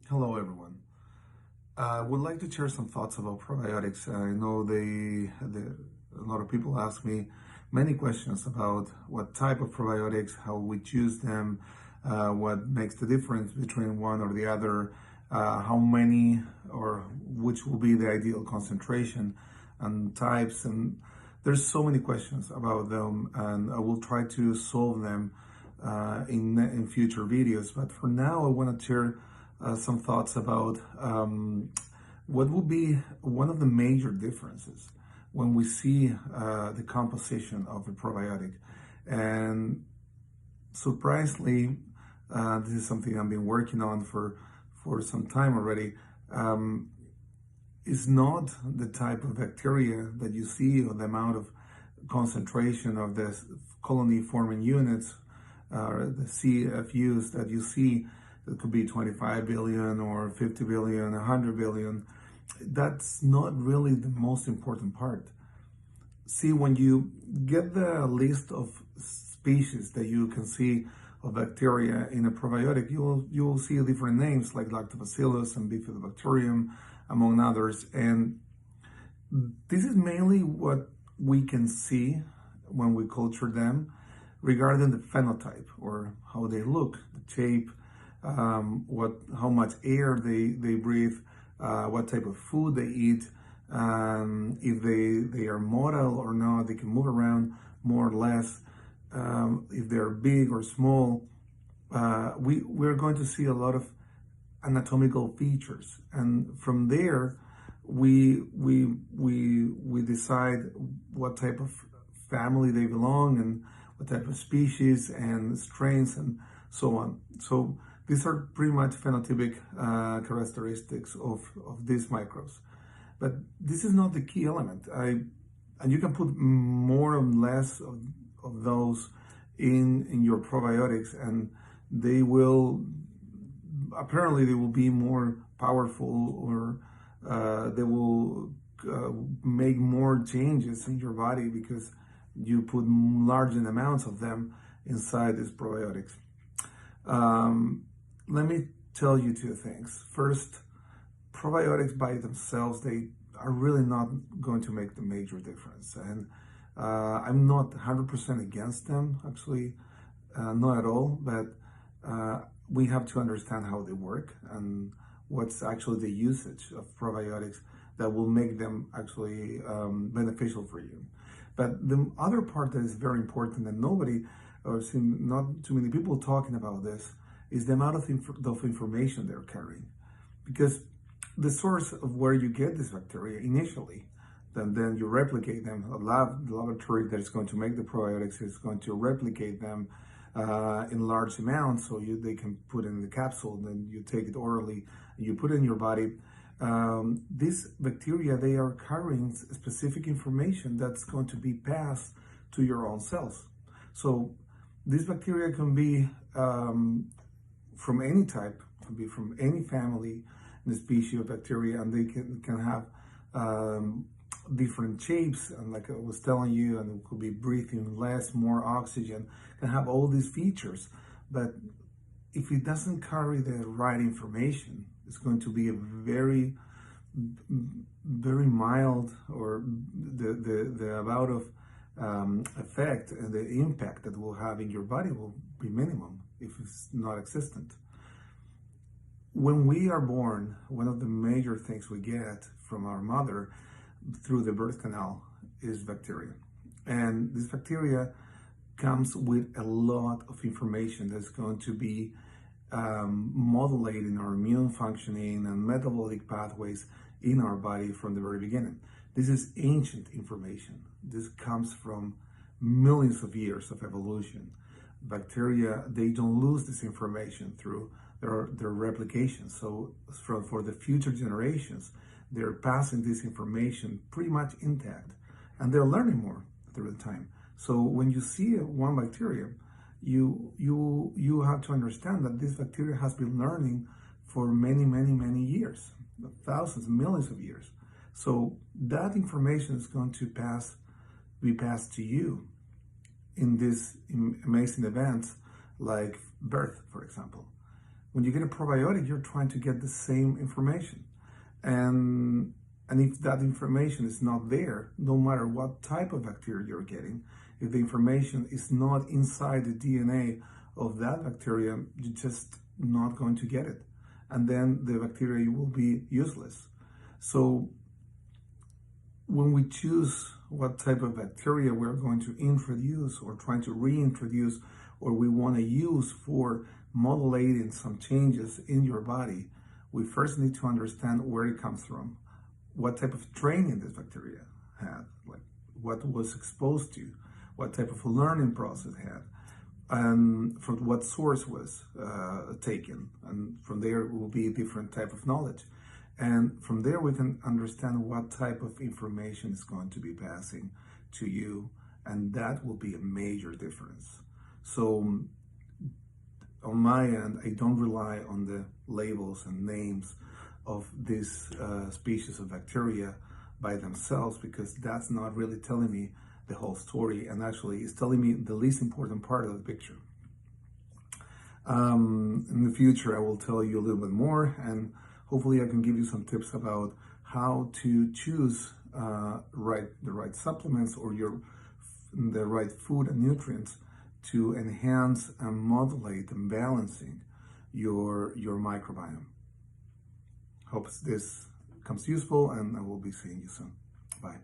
Hello, everyone. I would like to share some thoughts about probiotics. I know a lot of people ask me many questions about what type of probiotics, how we choose them, what makes the difference between one or the other, how many or which will be the ideal concentration and types. And there's so many questions about them, and I will try to solve them in future videos. But for now, I want to share some thoughts about what would be one of the major differences when we see the composition of a probiotic. And surprisingly, this is something I've been working on for some time already. Is not the type of bacteria that you see or the amount of concentration of the colony forming units, the CFUs that you see. It could be 25 billion or 50 billion, 100 billion. That's not really the most important part. See, when you get the list of species that you can see of bacteria in a probiotic, you will see different names like lactobacillus and bifidobacterium, among others. And this is mainly what we can see when we culture them regarding the phenotype or how they look, the shape, how much air they breathe, what type of food they eat, if they are motile or not, they can move around more or less, if they're big or small. We're going to see a lot of anatomical features, and from there we decide what type of family they belong and what type of species and strains and so on. So these are pretty much phenotypic characteristics of these microbes. But this is not the key element. And you can put more or less of those in your probiotics, and they will be more powerful, or they will make more changes in your body because you put large amounts of them inside these probiotics. Let me tell you two things. First, probiotics by themselves, they are really not going to make the major difference. And I'm not 100% against them, actually, not at all, but we have to understand how they work and what's actually the usage of probiotics that will make them actually beneficial for you. But the other part that is very important, and not too many people talking about this, is the amount of information they're carrying. Because the source of where you get this bacteria initially, then you replicate them. The laboratory that is going to make the probiotics is going to replicate them in large amounts, so they can put it in the capsule, and then you take it orally, and you put it in your body. These bacteria, they are carrying specific information that's going to be passed to your own cells. So these bacteria can be from any type, can be from any family, the species of bacteria, and they can have different shapes, and like I was telling you, and it could be breathing less, more oxygen, can have all these features. But if it doesn't carry the right information, it's going to be a very mild, or the amount of effect and the impact that will have in your body will be minimum, if it's not existent. When we are born, one of the major things we get from our mother through the birth canal is bacteria. And this bacteria comes with a lot of information that's going to be modulating our immune functioning and metabolic pathways in our body from the very beginning. This is ancient information. This comes from millions of years of evolution. Bacteria, they don't lose this information through their replication. So for the future generations, they're passing this information pretty much intact, and they're learning more through the time. So when you see one bacteria, you have to understand that this bacteria has been learning for many years, thousands, millions of years. So that information is going to be passed to you in these amazing events like birth, for example. When you get a probiotic, you're trying to get the same information. And if that information is not there, no matter what type of bacteria you're getting, if the information is not inside the DNA of that bacteria, you're just not going to get it. And then the bacteria will be useless. So when we choose what type of bacteria we're going to introduce or trying to reintroduce, or we want to use for modulating some changes in your body, we first need to understand where it comes from, what type of training this bacteria had, like what was exposed to, what type of learning process had, and from what source was taken. And from there it will be a different type of knowledge. And from there we can understand what type of information is going to be passing to you, and that will be a major difference. So on my end, I don't rely on the labels and names of these species of bacteria by themselves, because that's not really telling me the whole story, and actually it's telling me the least important part of the picture. In the future, I will tell you a little bit more, and hopefully I can give you some tips about how to choose the right supplements or the right food and nutrients to enhance and modulate and balancing your microbiome. Hope this comes useful, and I will be seeing you soon. Bye.